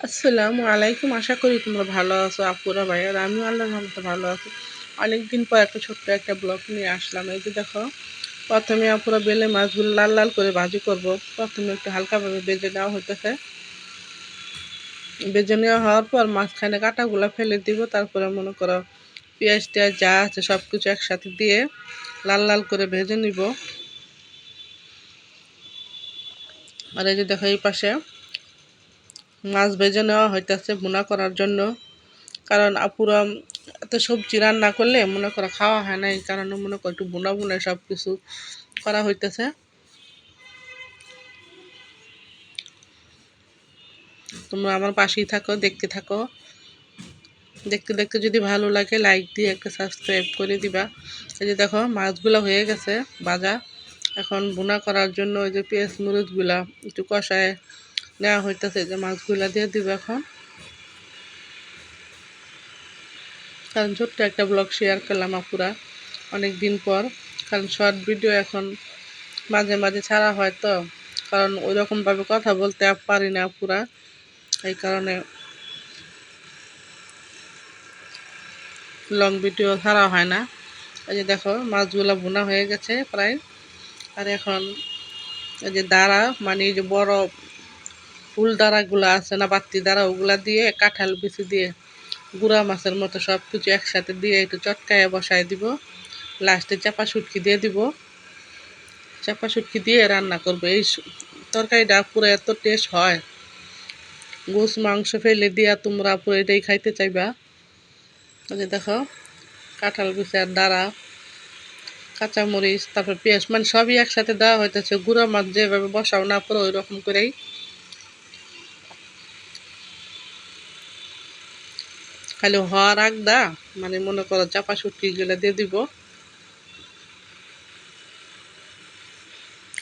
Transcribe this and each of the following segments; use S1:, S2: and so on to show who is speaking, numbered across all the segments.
S1: আসসালামু আলাইকুম। আশা করি তোমরা ভালো আছো আপুরা ভাইয়ারা। আমিও আল্লাহর রহমতে ভালো আছি। অনেকদিন পর একটা ছোট্ট একটা ব্লগ নিয়ে আসলাম। এই যে দেখো, প্রথমে আপুরা বেলে মাছগুলো লাল লাল করে ভাজি করব। প্রথমে একটু হালকাভাবে ভেজে নেওয়া হইতেছে। ভেজে নেওয়া হওয়ার পর মাঝখানে কাঁটাগুলো ফেলে দিব। তারপরে মনে করো পেঁয়াজ টেয়াজ যা আছে সব কিছু একসাথে দিয়ে লাল লাল করে ভেজে নিব। আর এই যে দেখো, এই পাশে মাছ ভেজে নেওয়া হইতেছে ভুনা করার জন্য। কারণ আপুরা এত সবজি রান্না করলে মনে করো খাওয়া হয় না, এই কারণে মনে করো একটু বুনা বুনা সব কিছু করা হইতেছে। তোমরা আমার পাশেই থাকো, দেখতে থাকো। দেখতে দেখতে যদি ভালো লাগে লাইক দিয়ে একটা সাবস্ক্রাইব করে দিবা। এই যে দেখো, মাছগুলো হয়ে গেছে ভাজা। এখন বুনা করার জন্য ওই যে পেঁয়াজ মরিচগুলা একটু কষায় নেওয়া হইতেছে। যে মাছগুলা দিয়ে দিব এখন। কারণ ছোট্ট একটা ব্লগ শেয়ার করলাম আপুরা অনেক দিন পর। কারণ শর্ট ভিডিও এখন মাঝে মাঝে ছাড়া হয় তো, কারণ ওই রকমভাবে কথা বলতে পারি না পুরা, এই কারণে লং ভিডিও ছাড়া হয় না। এই যে দেখো, মাছগুলো ভুনা হয়ে গেছে প্রায়। আর এখন এই যে দাঁড়া, মানে এই যে বড় ফুল দাঁড়াগুলো আছে না, বাত্তি দাঁড়া, ওগুলা দিয়ে কাঁঠাল বিচি দিয়ে গুঁড়া মাছের মতো সব কিছু একসাথে দিয়ে একটু চটকায় বসায় দিব। লাস্টে চাপা শুটকি দিয়ে দিব। চাপা শুটকি দিয়ে রান্না করবো। এই তরকারিটা পুরো এত টেস্ট হয়, গোস মাংস ফেলে দিয়া তোমরা পুরো এটাই খাইতে চাইবা। ওই যে দেখো, কাঁঠাল বিচার দাঁড়া, কাঁচামরিচ, তারপর পেঁয়াজ, মানে সবই একসাথে দেওয়া হইতেছে। গুঁড়া মাছ যেভাবে বসাও না পুরো ওই রকম করেই। খালি হওয়ার আগ দা, মানে মনে করো চাপা শুটকি গুলো দিয়ে দিব।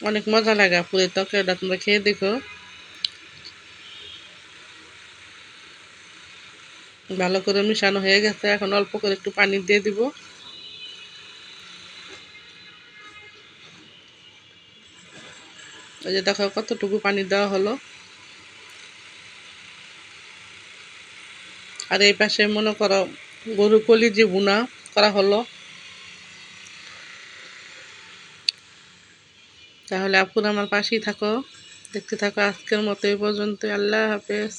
S1: অনেক মজা লাগে পুরো তরকারিটা, তোমরা খেয়ে দেখো। ভালো করে মিশানো হয়ে গেছে, এখন অল্প করে একটু পানি দিয়ে দিব। ওই যে দেখো কতটুকু পানি দেওয়া হলো। আর এই পাশে মনে করো গরু কলিজি ভুনা করা হলো। তাহলে আপুরা আমার পাশেই থাকো, দেখতে থাকো। আজকের মতো এই পর্যন্ত। আল্লাহ হাফেজ।